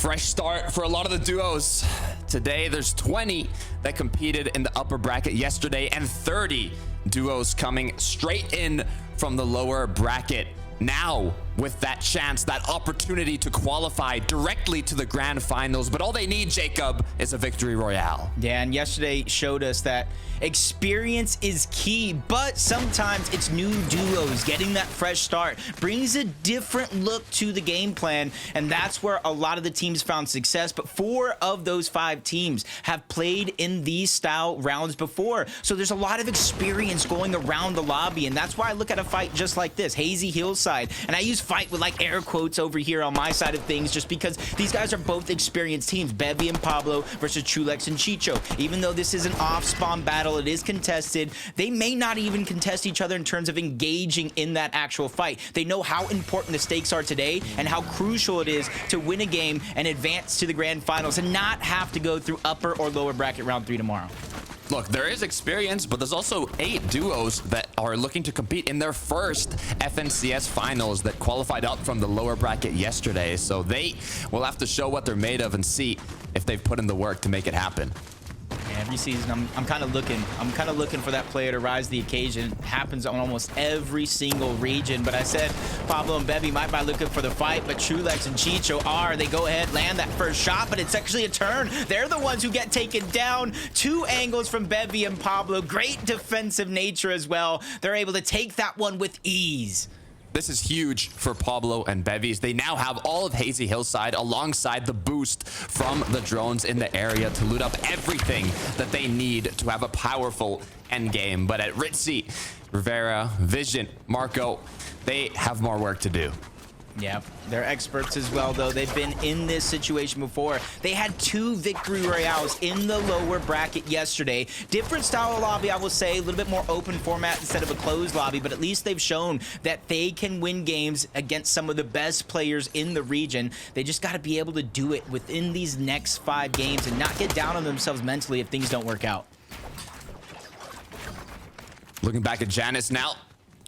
fresh start for a lot of the duos. Today, there's 20 that competed in the upper bracket yesterday and 30 duos coming straight in from the lower bracket. Now, with that chance, that opportunity to qualify directly to the grand finals. But all they need, Jacob, is a victory royale. Yeah, and yesterday showed us that experience is key, but sometimes it's new duos. Getting that fresh start brings a different look to the game plan, and that's where a lot of the teams found success. But 4 of those 5 teams have played in these style rounds before, so there's a lot of experience going around the lobby, and that's why I look at a fight just like this, Hazy Hillside, and I use fight with like air quotes over here on my side of things just because these guys are both experienced teams. Bevy and Pablo versus Trulex and Chicho. Even though this is an off-spawn battle, it is contested, they may not even contest each other in terms of engaging in that actual fight. They know how important the stakes are today and how crucial it is to win a game and advance to the grand finals and not have to go through upper or lower bracket round 3 tomorrow. Look, there is experience, but there's also 8 duos that are looking to compete in their first FNCS finals that qualified up from the lower bracket yesterday. So they will have to show what they're made of and see if they've put in the work to make it happen. Every season, I'm kind of looking for that player to rise to the occasion. It happens on almost every single region. But I said Pablo and Bevy might be looking for the fight, but Trulex and Chicho are. They go ahead, land that first shot, but it's actually a turn. They're the ones who get taken down. 2 angles from Bevy and Pablo. Great defensive nature as well. They're able to take that one with ease. This is huge for Pablo and Bevies. They now have all of Hazy Hillside alongside the boost from the drones in the area to loot up everything that they need to have a powerful endgame. But at Ritzy, Rivera, Vision, Marco, they have more work to do. Yeah, they're experts as well, though. They've been in this situation before. They had 2 victory royales in the lower bracket yesterday. Different style of lobby, I will say. A little bit more open format instead of a closed lobby, but at least they've shown that they can win games against some of the best players in the region. They just got to be able to do it within these next 5 games and not get down on themselves mentally if things don't work out. Looking back at Jannisz now.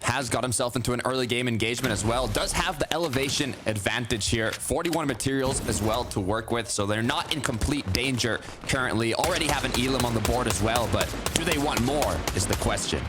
Has got himself into an early game engagement as well. Does have the elevation advantage here. 41 materials as well to work with, so they're not in complete danger currently. Already have an Elam on the board as well, but do they want more is the question.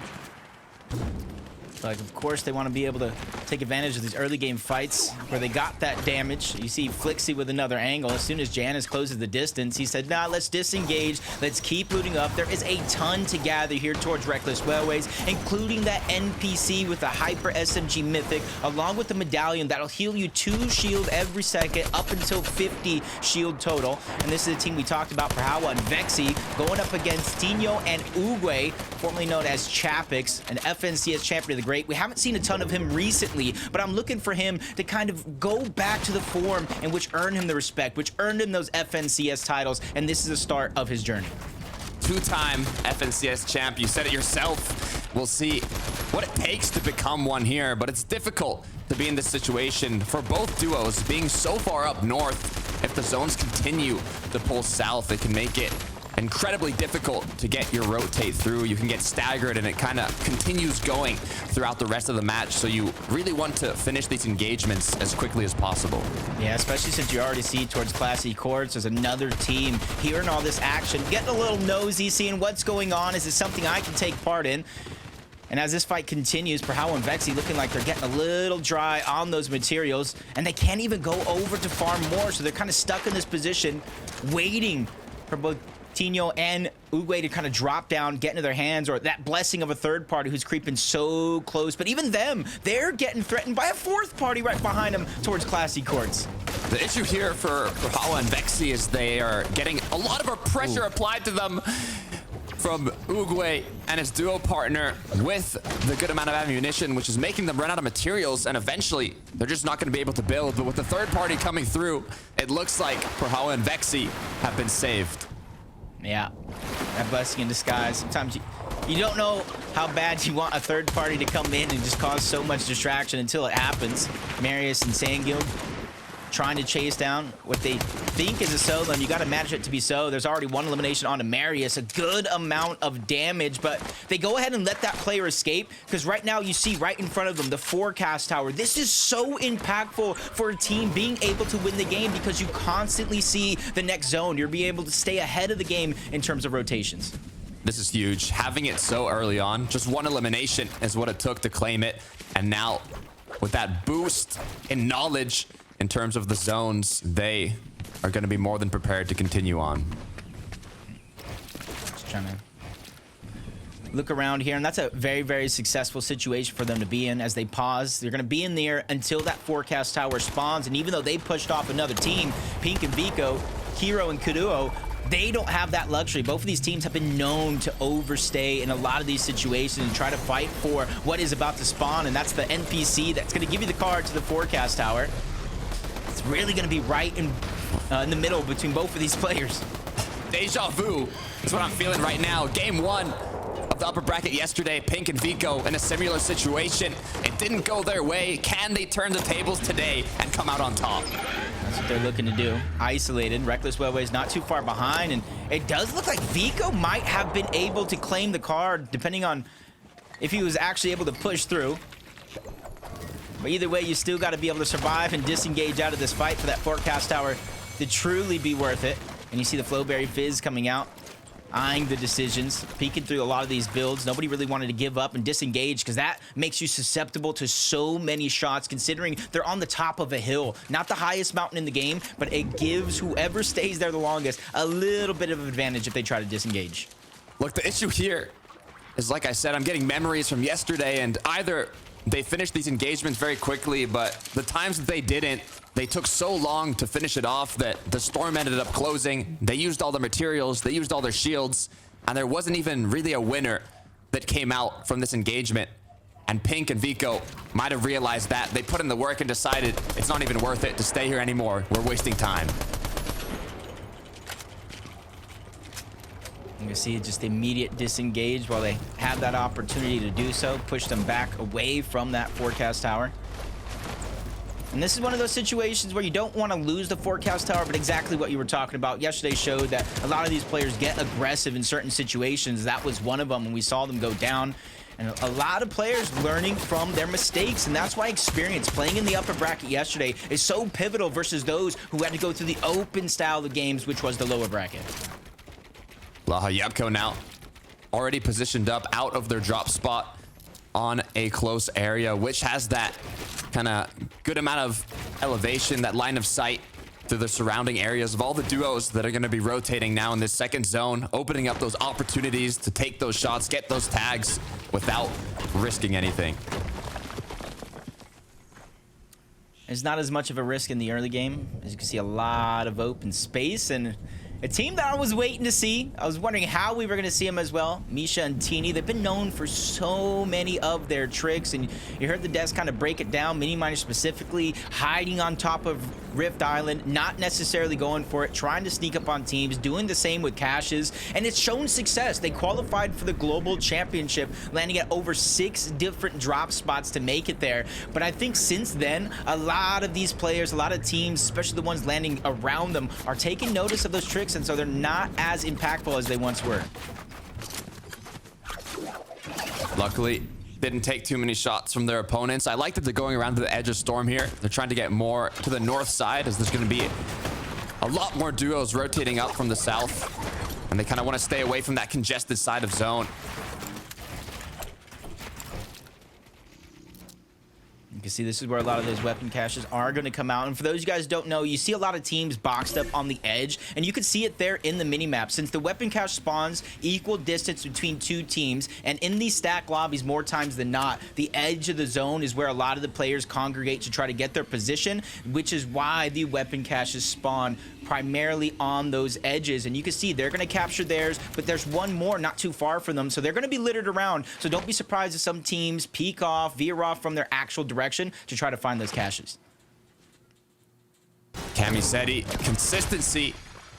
Like, of course, they want to be able to take advantage of these early game fights where they got that damage. You see Flickzy with another angle. As soon as Jannisz closes the distance, he said, nah, let's disengage. Let's keep looting up. There is a ton to gather here towards Reckless Railways, including that NPC with the Hyper SMG Mythic, along with the medallion that'll heal you 2 shield every second, up until 50 shield total. And this is a team we talked about, Perhawa and Vexy, going up against Tino and Uguay, formerly known as Chapix, an FNCS champion of the Great. We haven't seen a ton of him recently, but I'm looking for him to kind of go back to the form in which earned him the respect, which earned him those FNCS titles, and this is the start of his journey. 2-time FNCS champ. You said it yourself. We'll see what it takes to become one here, but it's difficult to be in this situation for both duos being so far up north. If the zones continue to pull south, it can make it incredibly difficult to get your rotate through. You can get staggered and it kind of continues going throughout the rest of the match. So you really want to finish these engagements as quickly as possible. Yeah, especially since you already see towards Classy Courts, there's another team hearing all this action, getting a little nosy, seeing what's going on. Is this something I can take part in? And as this fight continues, Perhawa and Vexy looking like they're getting a little dry on those materials, and they can't even go over to farm more. So they're kind of stuck in this position, waiting for both Tino and Uguay to kind of drop down, get into their hands, or that blessing of a third party who's creeping so close. But even them, they're getting threatened by a 4th party right behind them towards Classy Courts. The issue here for Perhawa and Vexy is they are getting a lot of pressure applied to them from Uguay and his duo partner with the good amount of ammunition, which is making them run out of materials, and eventually they're just not going to be able to build. But with the third party coming through, it looks like Perhawa and Vexy have been saved. Yeah, that blessing in disguise. Sometimes you don't know how bad you want a third party to come in and just cause so much distraction until it happens. Marius and Sandgill trying to chase down what they think is a solo, and you got to manage it to be so. There's already one elimination onto Marius, a good amount of damage, but they go ahead and let that player escape, because right now you see right in front of them the forecast tower. This is so impactful for a team being able to win the game, because you constantly see the next zone. You're being able to stay ahead of the game in terms of rotations. This is huge. Having it so early on, just one elimination is what it took to claim it. And now with that boost in knowledge in terms of the zones, they are going to be more than prepared to continue on. Just trying to look around here, and that's a very, very successful situation for them to be in. As they pause, they're going to be in there until that forecast tower spawns. And even though they pushed off another team, Pink and Vico, Hero and Kuduo, they don't have that luxury. Both of these teams have been known to overstay in a lot of these situations and try to fight for what is about to spawn, and that's the NPC that's going to give you the card to the forecast tower. It's really going to be right in the middle between both of these players. Deja vu is what I'm feeling right now. Game one of the upper bracket yesterday, Pink and Vico in a similar situation. It didn't go their way. Can they turn the tables today and come out on top? That's what they're looking to do. Isolated. Reckless Wellway's not too far behind, and it does look like Vico might have been able to claim the card, depending on if he was actually able to push through. But either way, you still got to be able to survive and disengage out of this fight for that forecast tower to truly be worth it. And you see the Flowberry Fizz coming out, eyeing the decisions, peeking through a lot of these builds. Nobody really wanted to give up and disengage, because that makes you susceptible to so many shots, considering they're on the top of a hill. Not the highest mountain in the game, but it gives whoever stays there the longest a little bit of advantage if they try to disengage. Look, the issue here is, like I said, I'm getting memories from yesterday, and either they finished these engagements very quickly, but the times that they didn't, they took so long to finish it off that the storm ended up closing. They used all the materials, they used all their shields, and there wasn't even really a winner that came out from this engagement. And Pink and Vico might have realized that. They put in the work and decided it's not even worth it to stay here anymore. We're wasting time. You can see just immediate disengage while they had that opportunity to do so. Push them back away from that forecast tower. And this is one of those situations where you don't want to lose the forecast tower, but exactly what you were talking about. Yesterday showed that a lot of these players get aggressive in certain situations. That was one of them, and we saw them go down. And a lot of players learning from their mistakes, and that's why experience playing in the upper bracket yesterday is so pivotal versus those who had to go through the open style of games, which was the lower bracket. Laha Yepko now already positioned up out of their drop spot on a close area, which has that kind of good amount of elevation, that line of sight to the surrounding areas of all the duos that are going to be rotating now in this second zone, opening up those opportunities to take those shots, get those tags without risking anything. It's not as much of a risk in the early game. As you can see, a lot of open space, and a team that I was waiting to see. I was wondering how we were going to see them as well. Misha and Teeny, they've been known for so many of their tricks, and you heard the devs kind of break it down. Mini Miner specifically hiding on top of Rift Island, not necessarily going for it, trying to sneak up on teams, doing the same with caches, and it's shown success. They qualified for the Global Championship, landing at over 6 different drop spots to make it there. But I think since then, a lot of these players, a lot of teams, especially the ones landing around them, are taking notice of those tricks, and so they're not as impactful as they once were. Luckily, didn't take too many shots from their opponents. I like that they're going around to the edge of storm here. They're trying to get more to the north side, as there's going to be a lot more duos rotating up from the south, and they kind of want to stay away from that congested side of zone. You can see this is where a lot of those weapon caches are going to come out. And for those of you guys who don't know, you see a lot of teams boxed up on the edge, and you can see it there in the minimap. Since the weapon cache spawns equal distance between two teams, and in these stack lobbies more times than not, the edge of the zone is where a lot of the players congregate to try to get their position, which is why the weapon caches spawn primarily on those edges. And you can see they're going to capture theirs, but there's one more not too far from them, so they're going to be littered around. So don't be surprised if some teams peek off, veer off from their actual direction to try to find those caches. Camiseti, consistency.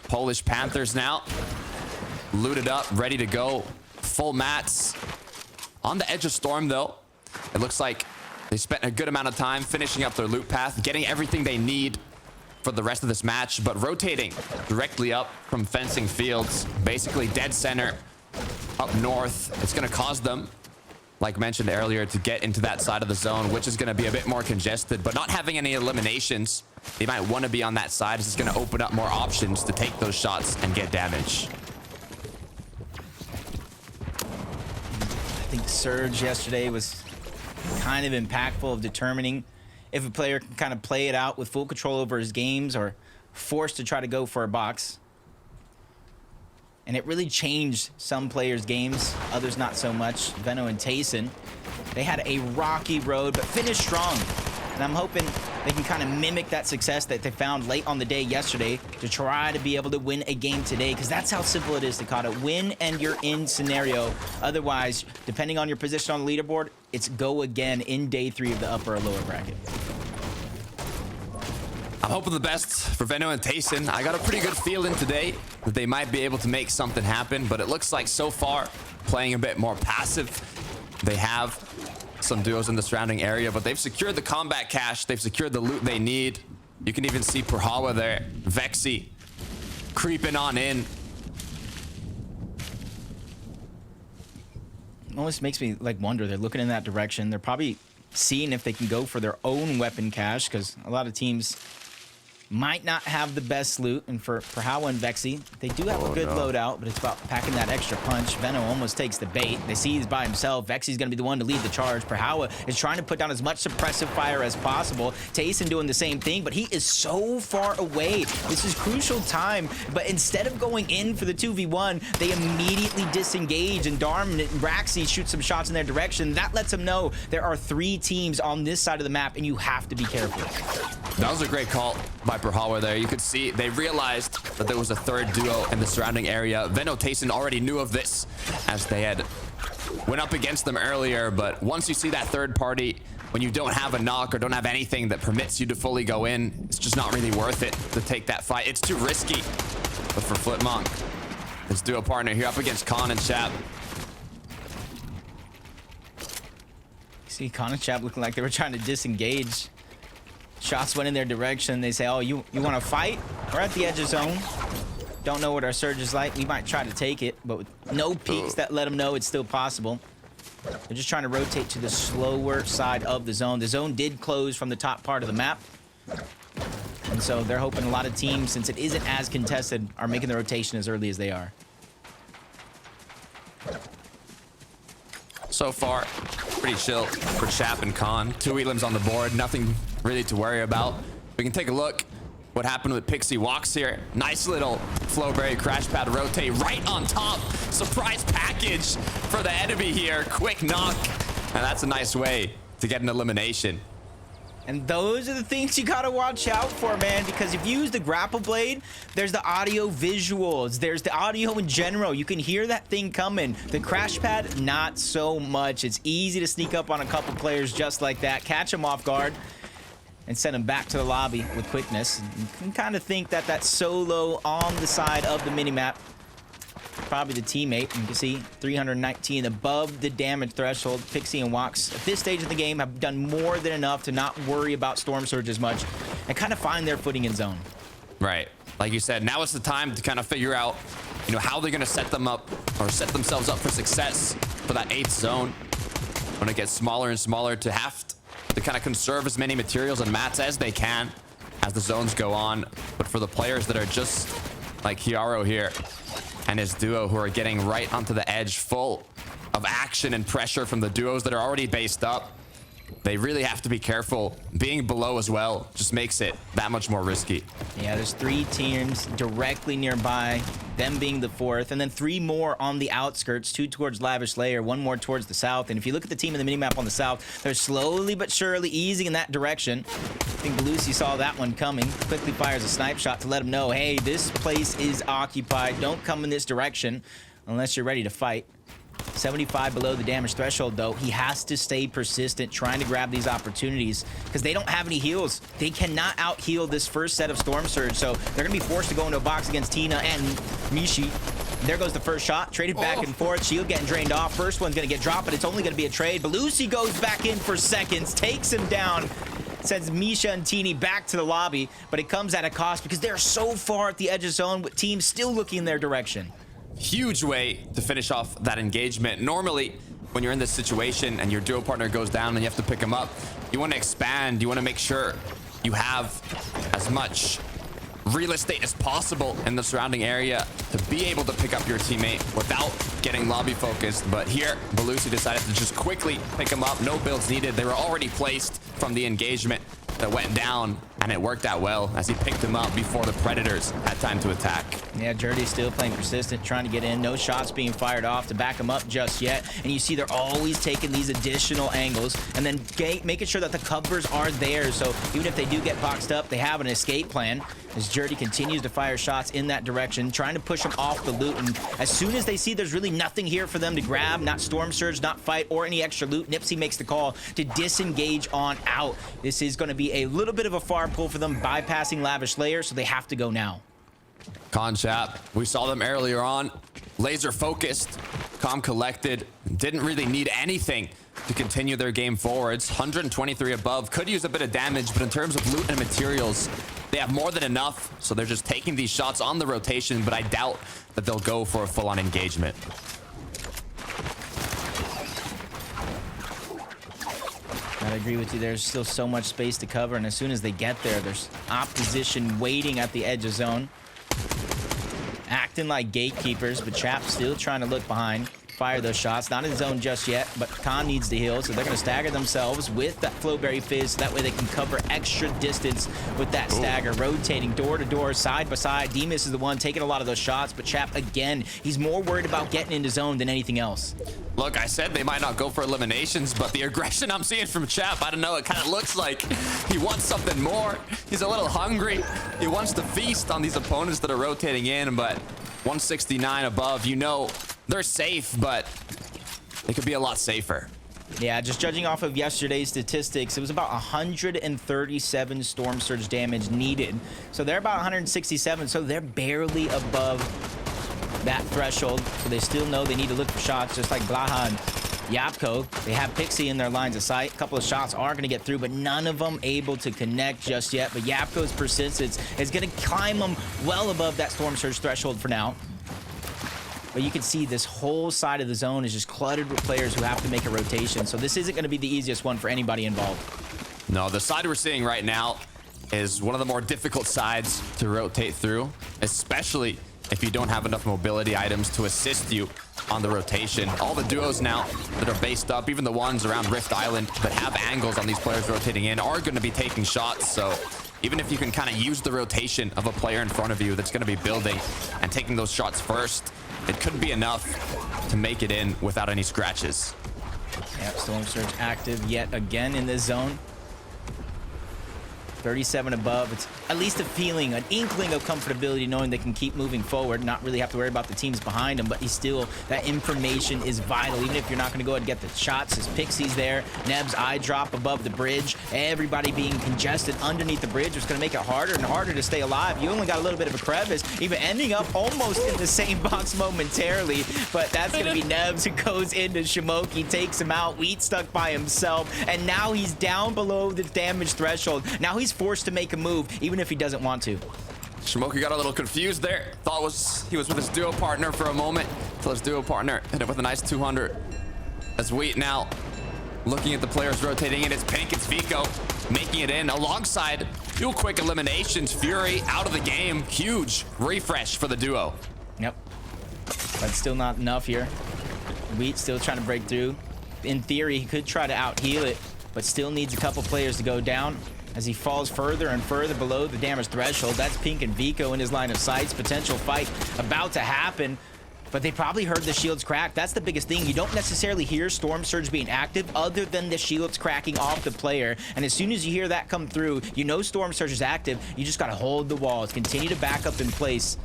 Polish Panthers now looted up, ready to go. Full mats. On the edge of storm, though, it looks like they spent a good amount of time finishing up their loot path, getting everything they need for the rest of this match, but rotating directly up from fencing fields, basically dead center up north. It's going to cause them, like mentioned earlier, to get into that side of the zone, which is going to be a bit more congested, but not having any eliminations, they might want to be on that side. This is going to open up more options to take those shots and get damage. I think Surge yesterday was kind of impactful of determining if a player can kind of play it out with full control over his games or forced to try to go for a box. And it really changed some players' games, others not so much. Veno and Tayson, they had a rocky road, but finished strong. And I'm hoping they can kind of mimic that success that they found late on the day yesterday to try to be able to win a game today, because that's how simple it is to call it win and you're in scenario. Otherwise, depending on your position on the leaderboard, it's go again in day 3 of the upper or lower bracket. I'm hoping the best for Veno and Tayson. I got a pretty good feeling today that they might be able to make something happen, but it looks like so far playing a bit more passive. They have some duos in the surrounding area, but they've secured the combat cache. They've secured the loot they need. You can even see Perhawa there. Vexy creeping on in. Almost makes me like wonder. They're looking in that direction. They're probably seeing if they can go for their own weapon cache, because a lot of teams might not have the best loot. And for Perhawa and Vexy, they do have a good loadout, but it's about packing that extra punch. Veno almost takes the bait. They see he's by himself. Vexy's going to be the one to lead the charge. Perhawa is trying to put down as much suppressive fire as possible. Tayson doing the same thing, but he is so far away. This is crucial time, but instead of going in for the 2v1, they immediately disengage, and Darm and Raxi shoot some shots in their direction. That lets them know there are 3 teams on this side of the map, and you have to be careful. That was a great call by Perhawa there. You could see they realized that there was a third duo in the surrounding area. Veno Tayson already knew of this as they had went up against them earlier, but once you see that third party, when you don't have a knock or don't have anything that permits you to fully go in, it's just not really worth it to take that fight. It's too risky. But for Flipmonk, his duo partner here up against Con and Chap. See Con and Chap looking like they were trying to disengage. Shots went in their direction. They say, oh, you want to fight? We're at the edge of zone. Don't know what our surge is like. We might try to take it, but with no peaks that let them know it's still possible. They're just trying to rotate to the slower side of the zone. The zone did close from the top part of the map. And so they're hoping a lot of teams, since it isn't as contested, are making the rotation as early as they are. So far, pretty chill for Chap and Con. 2 elims on the board, nothing really to worry about. We can take a look what happened with Pixie Walks here. Nice little Flowberry crash pad rotate right on top. Surprise package for the enemy here. Quick knock. And that's a nice way to get an elimination. And those are the things you gotta watch out for, man, because if you use the grapple blade, there's the audio visuals, there's the audio in general. You can hear that thing coming. The crash pad, not so much. It's easy to sneak up on a couple players just like that, catch them off guard, and send them back to the lobby with quickness. You can kind of think that that solo on the side of the minimap, probably the teammate. You can see 319 above the damage threshold. Pixie and Wax at this stage of the game have done more than enough to not worry about Storm Surge as much and kind of find their footing in zone. Right. Like you said, now is the time to kind of figure out, you know, how they're going to set them up or set themselves up for success for that 8th zone when it gets smaller and smaller, to have to kind of conserve as many materials and mats as they can as the zones go on. But for the players that are just like Hiaro here and his duo, who are getting right onto the edge full of action and pressure from the duos that are already based up, they really have to be careful. Being below as well just makes it that much more risky. Yeah, there's 3 teams directly nearby, them being the 4th, and then 3 more on the outskirts, 2 towards Lavish Layer, 1 more towards the south. And if you look at the team in the minimap on the south, they're slowly but surely easing in that direction. I think Belusi saw that one coming, quickly fires a snipe shot to let him know, hey, this place is occupied. Don't come in this direction unless you're ready to fight. 75 below the damage threshold, though. He has to stay persistent, trying to grab these opportunities, because they don't have any heals. They cannot out-heal this first set of Storm Surge, so they're going to be forced to go into a box against Tina and Mishi. There goes the first shot, traded back and forth. Shield getting drained off. First one's going to get dropped, but it's only going to be a trade. Belusi goes back in for seconds, takes him down. sends Misha and Teeny back to the lobby, but it comes at a cost because they're so far at the edge of zone with teams still looking in their direction. Huge way to finish off that engagement. Normally, when you're in this situation and your duo partner goes down and you have to pick him up, you want to expand. You want to make sure you have as much real estate as possible in the surrounding area to be able to pick up your teammate without getting lobby focused. But here, Belusi decided to just quickly pick him up. No builds needed. They were already placed from the engagement that went down, and it worked out well as he picked him up before the Predators had time to attack. Yeah, Jerdy's still playing persistent, trying to get in. No shots being fired off to back him up just yet. And you see they're always taking these additional angles and then making sure that the covers are there. So even if they do get boxed up, they have an escape plan. As Jerdy continues to fire shots in that direction, trying to push them off the loot. And as soon as they see there's really nothing here for them to grab, not Storm Surge, not fight, or any extra loot, Nipsey makes the call to disengage on out. This is going to be a little bit of a far pull for them, bypassing Lavish Layer, so they have to go now. Conchap, we saw them earlier on. Laser focused, calm collected, didn't really need anything to continue their game forwards. 123 above, could use a bit of damage, but in terms of loot and materials, they have more than enough, so they're just taking these shots on the rotation, but I doubt that they'll go for a full-on engagement. I agree with you. There's still so much space to cover, and as soon as they get there, there's opposition waiting at the edge of zone. Acting like gatekeepers, but Chap still trying to look behind. Fire those shots. Not in zone just yet, but Khan needs to heal, so they're going to stagger themselves with that Flowberry Fizz, so that way they can cover extra distance with that stagger. Rotating door to door, side by side. Demus is the one taking a lot of those shots, but Chap, again, he's more worried about getting into zone than anything else. Look, I said they might not go for eliminations, but the aggression I'm seeing from Chap, I don't know, it kind of looks like he wants something more. He's a little hungry. He wants to feast on these opponents that are rotating in, but 169 above, you know, they're safe, but they could be a lot safer. Yeah, just judging off of yesterday's statistics, it was about 137 Storm Surge damage needed. So they're about 167, so they're barely above that threshold. So they still know they need to look for shots, just like Blaha and Yapko. They have Pixie in their lines of sight. A couple of shots are going to get through, but none of them able to connect just yet. But Yapko's persistence is going to climb them well above that Storm Surge threshold for now. But you can see this whole side of the zone is just cluttered with players who have to make a rotation. So this isn't going to be the easiest one for anybody involved. No, the side we're seeing right now is one of the more difficult sides to rotate through, especially if you don't have enough mobility items to assist you on the rotation. All the duos now that are based up, even the ones around Rift Island that have angles on these players rotating in, are going to be taking shots. So even if you can kind of use the rotation of a player in front of you that's going to be building and taking those shots first, it couldn't be enough to make it in without any scratches. Yep, Storm Surge active yet again in this zone. 37 above. It's at least a feeling, an inkling of comfortability knowing they can keep moving forward, not really have to worry about the teams behind them, but he's still, that information is vital. Even if you're not going to go ahead and get the shots, his Pixie's there, Neb's eye drop above the bridge, everybody being congested underneath the bridge was going to make it harder and harder to stay alive. You only got a little bit of a crevice, even ending up almost in the same box momentarily, but that's going to be Nebs who goes into Shimoki, takes him out, Wheat stuck by himself, and now he's down below the damage threshold. Now he's forced to make a move, even if he doesn't want to. Shimoki got a little confused there. Thought he was with his duo partner for a moment, until his duo partner hit it with a nice 200. As Wheat now looking at the players rotating in, it's Pink, it's Vico making it in alongside two quick eliminations. Fury out of the game. Huge refresh for the duo. Yep. But still not enough here. Wheat still trying to break through. In theory, he could try to out-heal it, but still needs a couple players to go down as he falls further and further below the damage threshold. That's Pink and Vico in his line of sights. Potential fight about to happen, but they probably heard the shields crack. That's the biggest thing. You don't necessarily hear Storm Surge being active other than the shields cracking off the player. And as soon as you hear that come through, you know Storm Surge is active. You just got to hold the walls, continue to back up in place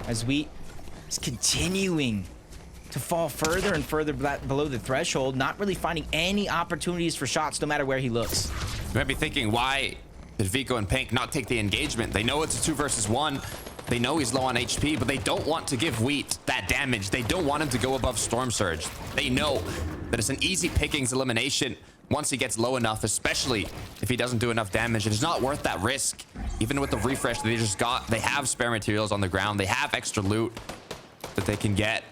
as Wheat is continuing to fall further and further below the threshold, not really finding any opportunities for shots no matter where he looks. You might be thinking, why did Vico and Pink not take the engagement? They know it's a 2 versus 1. They know he's low on HP, but they don't want to give Wheat that damage. They don't want him to go above Storm Surge. They know that it's an easy pickings elimination once he gets low enough, especially if he doesn't do enough damage, it is not worth that risk. Even with the refresh that they just got, they have spare materials on the ground. They have extra loot that they can get.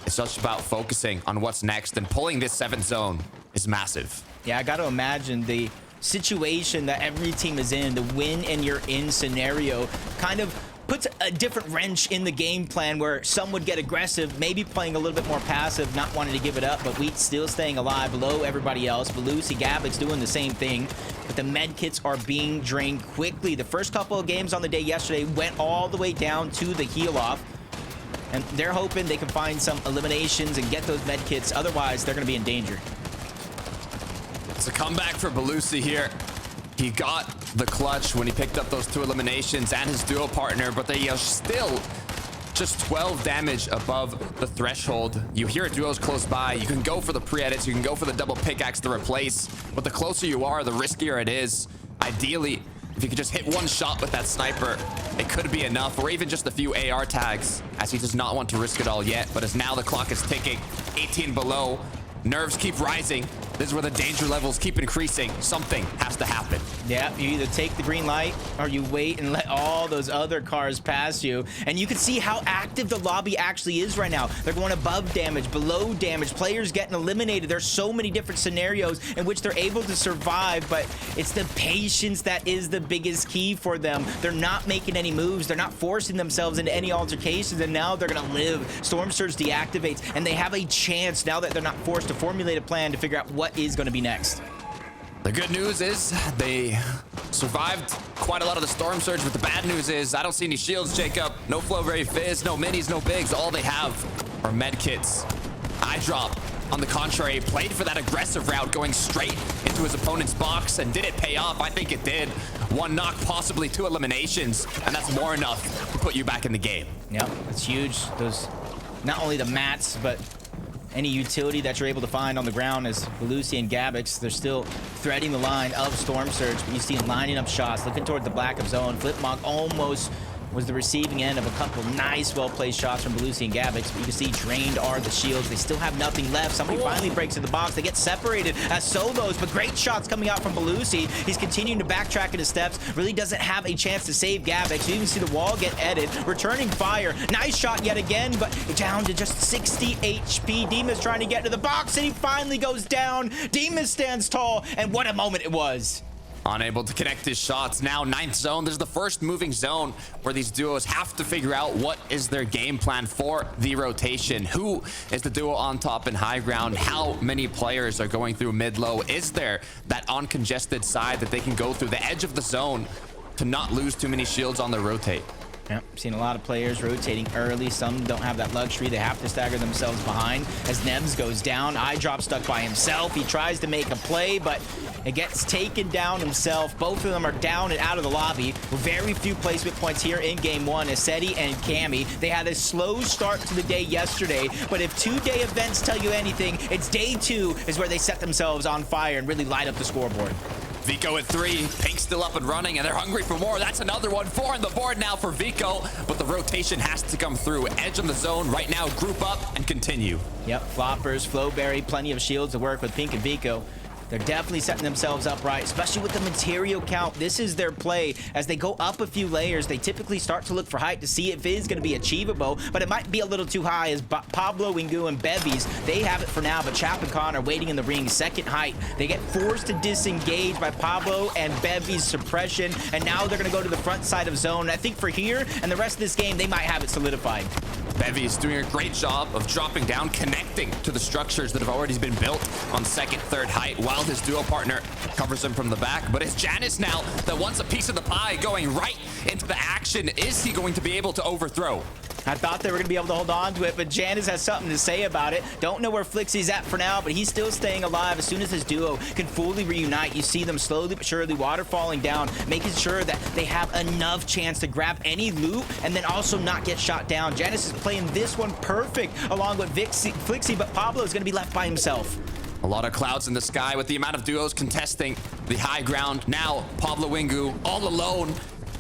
It's just about focusing on what's next, and pulling this 7th zone is massive. Yeah, I got to imagine the situation that every team is in, the win and you're in scenario kind of puts a different wrench in the game plan, where some would get aggressive, maybe playing a little bit more passive, not wanting to give it up, but Wheat still staying alive below everybody else. Belusi, Gabix doing the same thing, but the med kits are being drained quickly. The first couple of games on the day yesterday went all the way down to the heal off, and they're hoping they can find some eliminations and get those med kits. Otherwise, they're going to be in danger. It's a comeback for Belusi here. He got the clutch when he picked up those 2 eliminations and his duo partner, but they are still just 12 damage above the threshold. You hear duos close by. You can go for the pre-edits. You can go for the double pickaxe to replace, but the closer you are, the riskier it is. Ideally, if you could just hit one shot with that sniper, it could be enough, or even just a few AR tags, as he does not want to risk it all yet. But as now the clock is ticking, 18 below, nerves keep rising. This is where the danger levels keep increasing. Something has to happen. Yeah, you either take the green light or you wait and let all those other cars pass you. And you can see how active the lobby actually is right now. They're going above damage, below damage, players getting eliminated. There's so many different scenarios in which they're able to survive, but it's the patience that is the biggest key for them. They're not making any moves. They're not forcing themselves into any altercations, and now they're going to live. Storm Surge deactivates, and they have a chance now that they're not forced to formulate a plan to figure out what is going to be next. The good news is they survived quite a lot of the Storm Surge, but the bad news is I don't see any shields, Jacob. No Flowberry Fizz, no minis, no bigs. All they have are med kits. iDrop, on the contrary, played for that aggressive route, going straight into his opponent's box. And did it pay off? I think it did. 1 knock, possibly 2 eliminations, and that's more enough to put you back in the game. Yep, that's huge. Those, not only the mats, but any utility that you're able to find on the ground. As Belusi and Gabix, they're still threading the line of Storm Surge, but you see him lining up shots, looking toward the back of zone. Flipmog almost was the receiving end of a couple nice, well-placed shots from Belusi and Gabix, but you can see drained are the shields. They still have nothing left. Somebody finally breaks in the box. They get separated as solos, but great shots coming out from Belusi. He's continuing to backtrack in his steps. Really doesn't have a chance to save Gabix. You even see the wall get edited. Returning fire. Nice shot yet again, but down to just 60 HP. Demas trying to get to the box, and he finally goes down. Demas stands tall, and what a moment it was. Unable to connect his shots. Now 9th zone. This is the first moving zone where these duos have to figure out what is their game plan for the rotation. Who is the duo on top and high ground? How many players are going through mid-low? Is there that uncongested side that they can go through the edge of the zone to not lose too many shields on their rotate? Yep, seen a lot of players rotating early. Some don't have that luxury. They have to stagger themselves behind. As Nebs goes down, iDrop stuck by himself. He tries to make a play, but it gets taken down himself. Both of them are down and out of the lobby. Very few placement points here in game 1. Aseti and Cammy, they had a slow start to the day yesterday, but if 2-day events tell you anything, it's day 2 is where they set themselves on fire and really light up the scoreboard. Vico at 3, Pink still up and running, and they're hungry for more. That's another one. 4 on the board now for Vico, but the rotation has to come through. Edge on the zone right now. Group up and continue. Yep, Floppers, Flowberry, plenty of shields to work with Pink and Vico. They're definitely setting themselves up right, especially with the material count. This is their play. As they go up a few layers, they typically start to look for height to see if it is going to be achievable, but it might be a little too high. As Pablo, Wingu, and Bevies, they have it for now, but Chap and Con are waiting in the ring. Second height. They get forced to disengage by Pablo and Bevies' suppression, and now they're going to go to the front side of zone. I think for here and the rest of this game, they might have it solidified. Bevy's doing a great job of dropping down, connecting to the structures that have already been built on 2nd, 3rd height, while his duo partner covers him from the back. But it's Jannisz now that wants a piece of the pie, going right into the action. Is he going to be able to overthrow? I thought they were going to be able to hold on to it, but Jannisz has something to say about it. Don't know where Flickzy's at for now, but he's still staying alive. As soon as his duo can fully reunite, you see them slowly but surely waterfalling down, making sure that they have enough chance to grab any loot and then also not get shot down. Jannisz is playing this one perfect along with Flickzy, but Pablo is going to be left by himself. A lot of clouds in the sky with the amount of duos contesting the high ground. Now, Pablo Wingu all alone.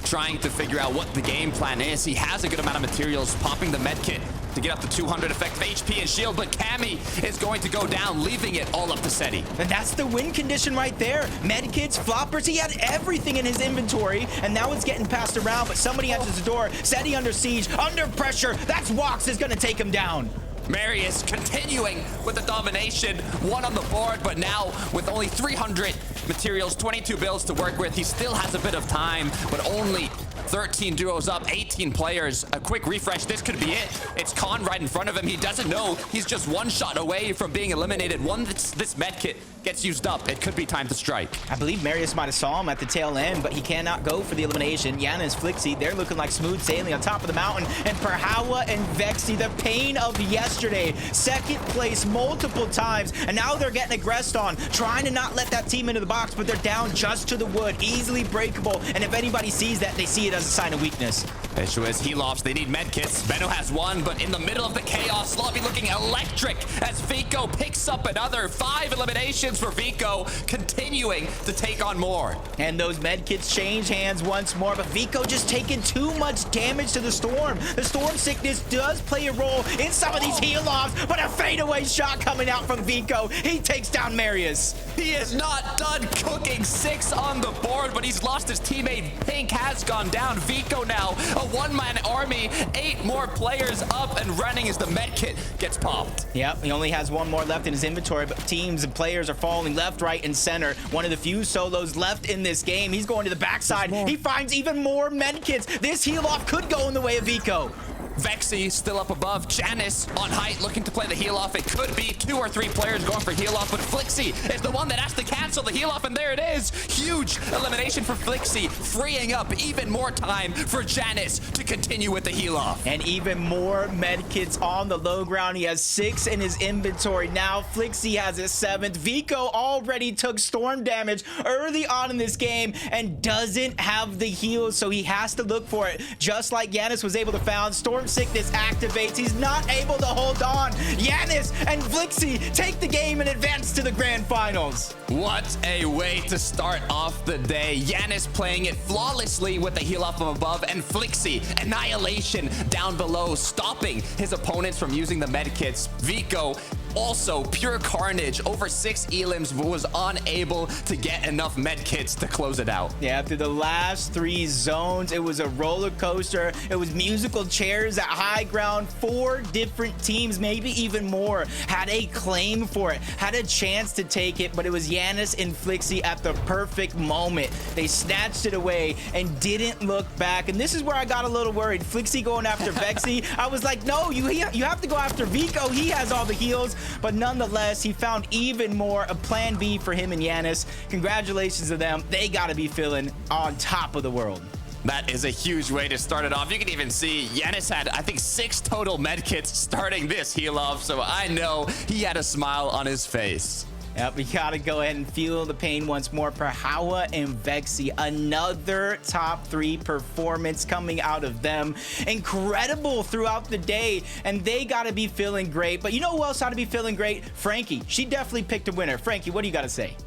trying to figure out what the game plan is. He has a good amount of materials, popping the med kit to get up to 200 effective HP and shield, but Cammy is going to go down, leaving it all up to Seti. And that's the win condition right there. Medkits, floppers, he had everything in his inventory, and now it's getting passed around, but somebody enters the door. Seti under siege, under pressure. That's Wox is gonna take him down. Marius continuing with the domination, one on the board, but now with only 300 materials, 22 builds to work with, he still has a bit of time, but only 13 duos up, 18 players. A quick refresh, this could be it. It's Khan right in front of him. He doesn't know he's just one shot away from being eliminated. Once this med kit gets used up, it could be time to strike. I believe Marius might have saw him at the tail end, but he cannot go for the elimination. Jannisz, Flickzy, they're looking like smooth sailing on top of the mountain. And Perhawa and Vexy, the pain of yesterday, second place multiple times, and now they're getting aggressed on, trying to not let that team into the box, but they're down just to the wood, easily breakable. And if anybody sees that, they see it as a sign of weakness. Issue is heal-offs. They need medkits. Benno has one, but in the middle of the chaos, Lobby looking electric as Vico picks up another 5 eliminations for Vico, continuing to take on more. And those medkits change hands once more, but Vico just taking too much damage to the Storm. The Storm sickness does play a role in some of these heal-offs, but a fadeaway shot coming out from Vico. He takes down Marius. He is not done cooking. 6 on the board, but he's lost his teammate. Pink has gone down. Vico now, a one-man army, 8 more players up and running as the medkit gets popped. Yep, he only has one more left in his inventory, but teams and players are falling left, right, and center. One of the few solos left in this game. He's going to the backside. He finds even more medkits. This heal-off could go in the way of Vico. Vexy still up above. Jannisz on height looking to play the heal off. It could be 2 or 3 players going for heal off, but Flickzy is the one that has to cancel the heal off, and there it is. Huge elimination for Flickzy, freeing up even more time for Jannisz to continue with the heal off. And even more medkits on the low ground. He has 6 in his inventory now. Flickzy has his 7th. Vico already took storm damage early on in this game and doesn't have the heals, so he has to look for it. Just like Jannisz was able to found, storm sickness activates. He's not able to hold on. Jannisz and Flickzy take the game and advance to the grand finals. What a way to start off the day. Jannisz playing it flawlessly with the heal off from above, and Flickzy annihilation down below, stopping his opponents from using the medkits. Vico also pure carnage, over 6 elims, was unable to get enough medkits to close it out. Yeah, through the last 3 zones, it was a roller coaster. It was musical chairs at high ground. 4 different teams, maybe even more, had a claim for it, had a chance to take it, but it was Jannisz and Flickzy at the perfect moment. They snatched it away and didn't look back, and this is where I got a little worried. Flickzy going after Vexy. I was like, no, you have to go after Vico. He has all the heals. But nonetheless, he found even more, a plan B for him and Jannisz. Congratulations to them. They got to be feeling on top of the world. That is a huge way to start it off. You can even see Jannisz had, I think, 6 total medkits starting this heal off, so I know he had a smile on his face. Yep, we gotta go ahead and feel the pain once more. Perhawa and Vexy, another top 3 performance coming out of them. Incredible throughout the day, and they gotta be feeling great. But you know who else ought to be feeling great? Frankie. She definitely picked a winner. Frankie, what do you gotta say?